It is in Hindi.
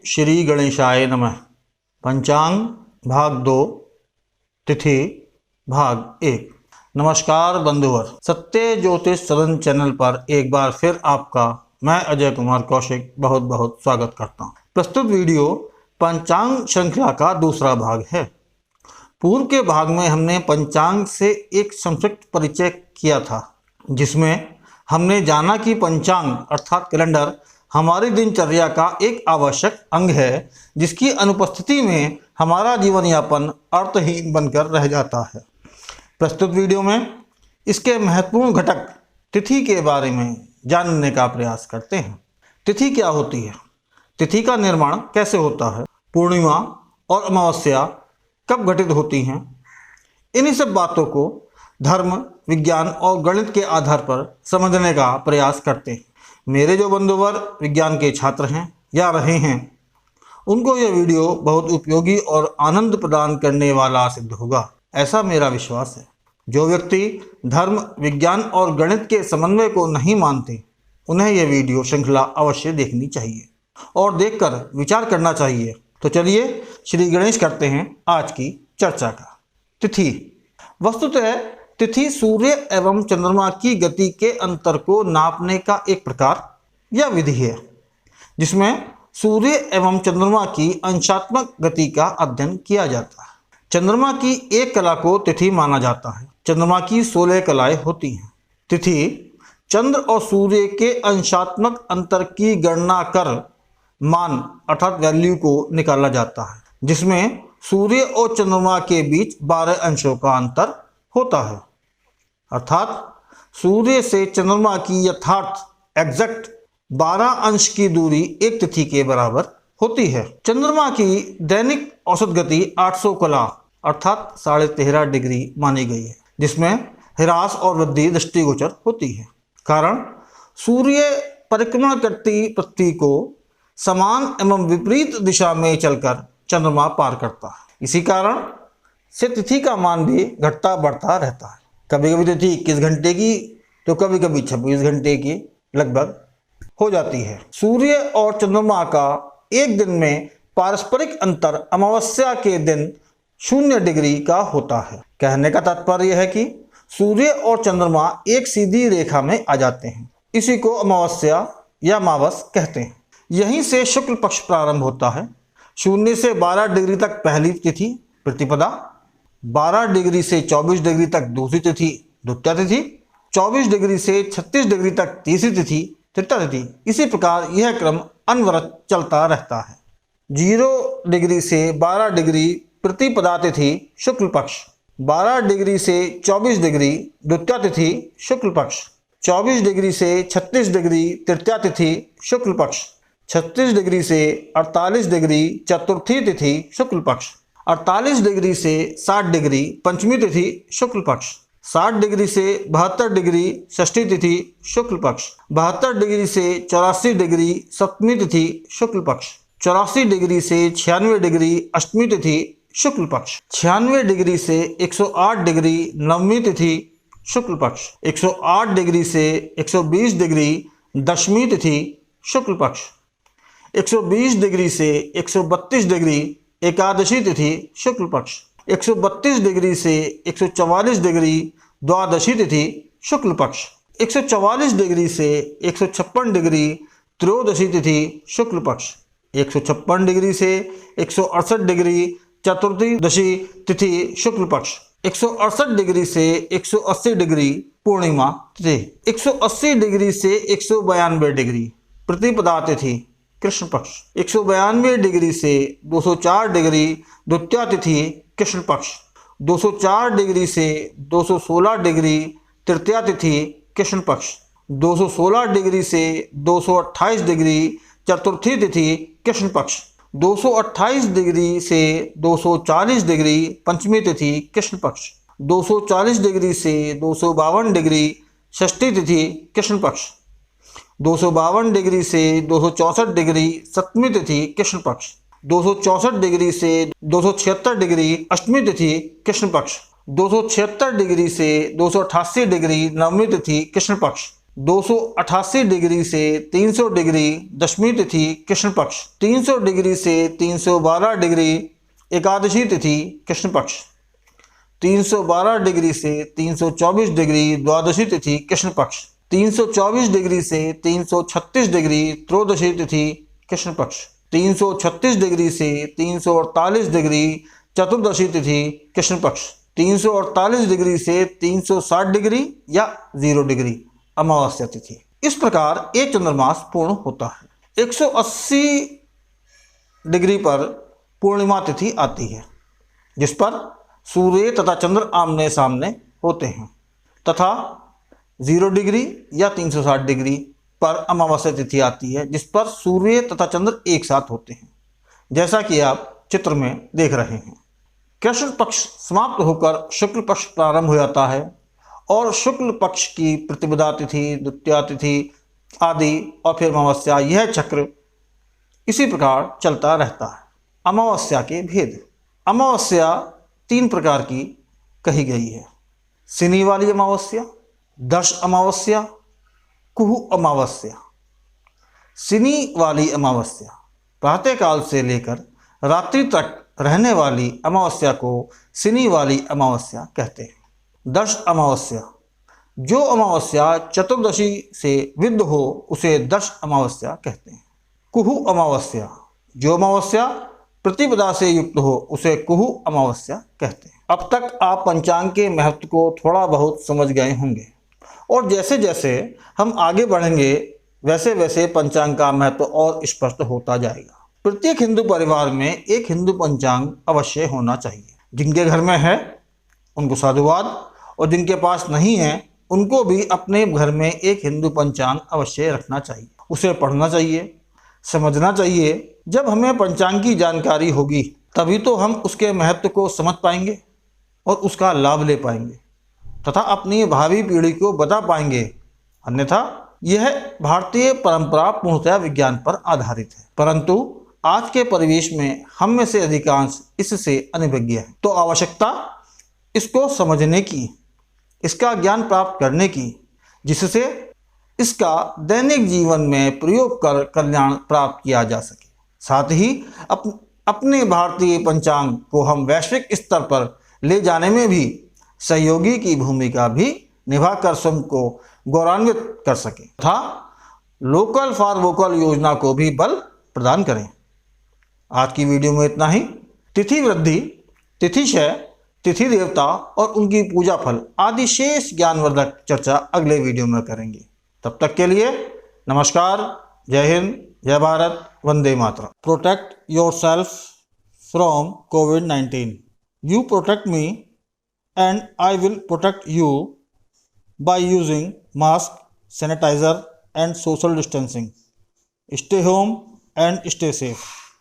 श्री गणेशाय नमः। पंचांग भाग 2, तिथि भाग 1। नमस्कार बंधुवर, सत्य ज्योतिष सदन चैनल पर एक बार फिर आपका मैं अजय कुमार कौशिक बहुत बहुत स्वागत करता हूँ। प्रस्तुत वीडियो पंचांग श्रृंखला का दूसरा भाग है। पूर्व के भाग में हमने पंचांग से एक संक्षिप्त परिचय किया था, जिसमें हमने जाना कि पंचांग अर्थात कैलेंडर हमारी दिनचर्या का एक आवश्यक अंग है, जिसकी अनुपस्थिति में हमारा जीवन यापन अर्थहीन बनकर रह जाता है। प्रस्तुत वीडियो में इसके महत्वपूर्ण घटक तिथि के बारे में जानने का प्रयास करते हैं। तिथि क्या होती है, तिथि का निर्माण कैसे होता है, पूर्णिमा और अमावस्या कब घटित होती हैं, इन्हीं सब बातों को धर्म, विज्ञान और गणित के आधार पर समझने का प्रयास करते हैं। मेरे जो बंधुवर विज्ञान के छात्र हैं या रहे हैं, उनको यह वीडियो बहुत उपयोगी और आनंद प्रदान करने वाला सिद्ध होगा, ऐसा मेरा विश्वास है। जो व्यक्ति धर्म, विज्ञान और गणित के समन्वय को नहीं मानते, उन्हें यह वीडियो श्रृंखला अवश्य देखनी चाहिए और देखकर विचार करना चाहिए। तो चलिए श्री गणेश करते हैं आज की चर्चा का। तिथि वस्तुतः तिथि सूर्य एवं चंद्रमा की गति के अंतर को नापने का एक प्रकार या विधि है, जिसमें सूर्य एवं चंद्रमा की अंशात्मक गति का अध्ययन किया जाता है। चंद्रमा की एक कला को तिथि माना जाता है। चंद्रमा की 16 कलाएं होती हैं। तिथि चंद्र और सूर्य के अंशात्मक अंतर की गणना कर मान अर्थात वैल्यू को निकाला जाता है, जिसमें सूर्य और चंद्रमा के बीच 12 अंशों का अंतर होता है। अर्थात सूर्य से चंद्रमा की यथार्थ एग्जैक्ट 12 अंश की दूरी एक तिथि के बराबर होती है। चंद्रमा की दैनिक औसत गति 800 कला अर्थात 13.5 डिग्री मानी गई है, जिसमें ह्रास और वृद्धि दृष्टिगोचर होती है। कारण सूर्य परिक्रमण करती पृथ्वी को समान एवं विपरीत दिशा में चलकर चंद्रमा पार करता है। इसी कारण से तिथि का मान भी घटता बढ़ता रहता है। कभी कभी तिथि 21 घंटे की तो कभी कभी 26 घंटे की लगभग हो जाती है। सूर्य और चंद्रमा का एक दिन में पारस्परिक अंतर अमावस्या के दिन 0 डिग्री का होता है। कहने का तात्पर्य यह है कि सूर्य और चंद्रमा एक सीधी रेखा में आ जाते हैं। इसी को अमावस्या या मावस कहते हैं। यहीं से शुक्ल पक्ष प्रारंभ होता है। 0 से 12 डिग्री तक पहली तिथि प्रतिपदा, 12 डिग्री से 24 डिग्री तक दूसरी तिथि द्वितीया तिथि, 24 डिग्री से 36 डिग्री तक तीसरी तिथि तृतीया तिथि। इसी प्रकार यह क्रम अनवरत चलता रहता है। 0 डिग्री से 12 डिग्री प्रतिपदा तिथि शुक्ल पक्ष, 12 डिग्री से 24 डिग्री द्वितीया तिथि शुक्ल पक्ष, 24 डिग्री से 36 डिग्री तृतीया तिथि शुक्ल पक्ष, 36 डिग्री से 48 डिग्री चतुर्थी तिथि शुक्ल पक्ष, 48 डिग्री से 60 डिग्री पंचमी तिथि शुक्ल पक्ष, 60 डिग्री से 72 डिग्री षष्ठी तिथि शुक्ल पक्ष, 72 डिग्री से 84 डिग्री सप्तमी तिथि शुक्ल पक्ष, 84 डिग्री से 96 डिग्री अष्टमी तिथि शुक्ल पक्ष, 96 डिग्री से 108 डिग्री नवमी तिथि शुक्ल पक्ष, 108 डिग्री से 120 डिग्री दशमी तिथि शुक्ल पक्ष, 120 डिग्री से 132 डिग्री एकादशी तिथि शुक्ल पक्ष, 132 डिग्री से 144 डिग्री द्वादशी तिथि शुक्ल पक्ष, 144 डिग्री से 156 डिग्री त्रयोदशी तिथि शुक्ल पक्ष, 156 डिग्री से 168 डिग्री चतुर्दशी तिथि शुक्ल पक्ष, 168 डिग्री से 180 डिग्री पूर्णिमा तिथि, 180 डिग्री से 192 डिग्री प्रतिपदा तिथि कृष्ण पक्ष, 192 डिग्री से 204 डिग्री द्वितीया तिथि कृष्ण पक्ष, 204 डिग्री से 216 डिग्री तृतीया तिथि कृष्ण पक्ष, 216 डिग्री से 228 डिग्री चतुर्थी तिथि कृष्ण पक्ष, 228 डिग्री से 240 डिग्री पंचमी तिथि कृष्ण पक्ष, 240 डिग्री से 252 डिग्री षष्ठी तिथि कृष्ण पक्ष, 252 डिग्री से 264 डिग्री सप्तमी तिथि कृष्ण पक्ष, 264 डिग्री से 276 डिग्री अष्टमी तिथि कृष्ण पक्ष, 276 डिग्री से 288 डिग्री नवमी तिथि कृष्ण पक्ष, 288 डिग्री से 300 डिग्री दशमी तिथि कृष्ण पक्ष, 300 डिग्री से 312 डिग्री एकादशी तिथि कृष्ण पक्ष, 312 डिग्री से 324 डिग्री द्वादशी तिथि कृष्ण पक्ष, 324 डिग्री से 336 डिग्री त्रयोदशी तिथि कृष्ण पक्ष, 336 डिग्री से 348 डिग्री चतुर्दशी तिथि कृष्ण पक्ष, 348 डिग्री से 360 डिग्री या 0 डिग्री अमावस्या तिथि। इस प्रकार एक चंद्रमास पूर्ण होता है। 180 डिग्री पर पूर्णिमा तिथि आती है, जिस पर सूर्य तथा चंद्र आमने सामने होते हैं, तथा 0 डिग्री या 360 डिग्री पर अमावस्या तिथि आती है, जिस पर सूर्य तथा चंद्र एक साथ होते हैं, जैसा कि आप चित्र में देख रहे हैं। कृष्ण पक्ष समाप्त होकर शुक्ल पक्ष प्रारंभ हो जाता है और शुक्ल पक्ष की प्रतिपदा तिथि, द्वितीया तिथि आदि और फिर अमावस्या, यह चक्र इसी प्रकार चलता रहता है। अमावस्या के भेद। अमावस्या 3 प्रकार की कही गई है। शनि वाली अमावस्या, दश अमावस्या, कुहू अमावस्या। शनि वाली अमावस्या प्रातःकाल से लेकर रात्रि तक रहने वाली अमावस्या को शनि वाली अमावस्या कहते हैं। दश अमावस्या, जो अमावस्या चतुर्दशी से विद्ध हो उसे दश अमावस्या कहते हैं। कुहू अमावस्या, जो अमावस्या प्रतिपदा से युक्त हो उसे कुहू अमावस्या कहते हैं। अब तक आप पंचांग के महत्व को थोड़ा बहुत समझ गए होंगे, और जैसे जैसे हम आगे बढ़ेंगे वैसे वैसे पंचांग का महत्व और स्पष्ट होता जाएगा। प्रत्येक हिंदू परिवार में एक हिंदू पंचांग अवश्य होना चाहिए। जिनके घर में है उनको साधुवाद, और जिनके पास नहीं है उनको भी अपने घर में एक हिंदू पंचांग अवश्य रखना चाहिए। उसे पढ़ना चाहिए, समझना चाहिए। जब हमें पंचांग की जानकारी होगी तभी तो हम उसके महत्व को समझ पाएंगे और उसका लाभ ले पाएंगे तथा अपनी भावी पीढ़ी को बता पाएंगे। अन्यथा यह भारतीय परंपरा पूर्णतः विज्ञान पर आधारित है, परंतु आज के परिवेश में हम में से अधिकांश इससे अनभिज्ञ हैं। तो आवश्यकता इसको समझने की, इसका ज्ञान प्राप्त करने की, जिससे इसका दैनिक जीवन में प्रयोग कर कल्याण प्राप्त किया जा सके। साथ ही अपने भारतीय पंचांग को हम वैश्विक स्तर पर ले जाने में भी सहयोगी की भूमिका भी निभाकर स्वयं को गौरवान्वित कर सके तथा लोकल फॉर वोकल योजना को भी बल प्रदान करें। आज की वीडियो में इतना ही। तिथि वृद्धि, तिथि क्षय, तिथि देवता और उनकी पूजा फल आदि शेष ज्ञानवर्धक चर्चा अगले वीडियो में करेंगे। तब तक के लिए नमस्कार, जय हिंद, जय भारत, वंदे मातरम। Protect yourself from COVID-19। You protect me and I will protect you by using mask, sanitizer and social distancing. Stay home and stay safe.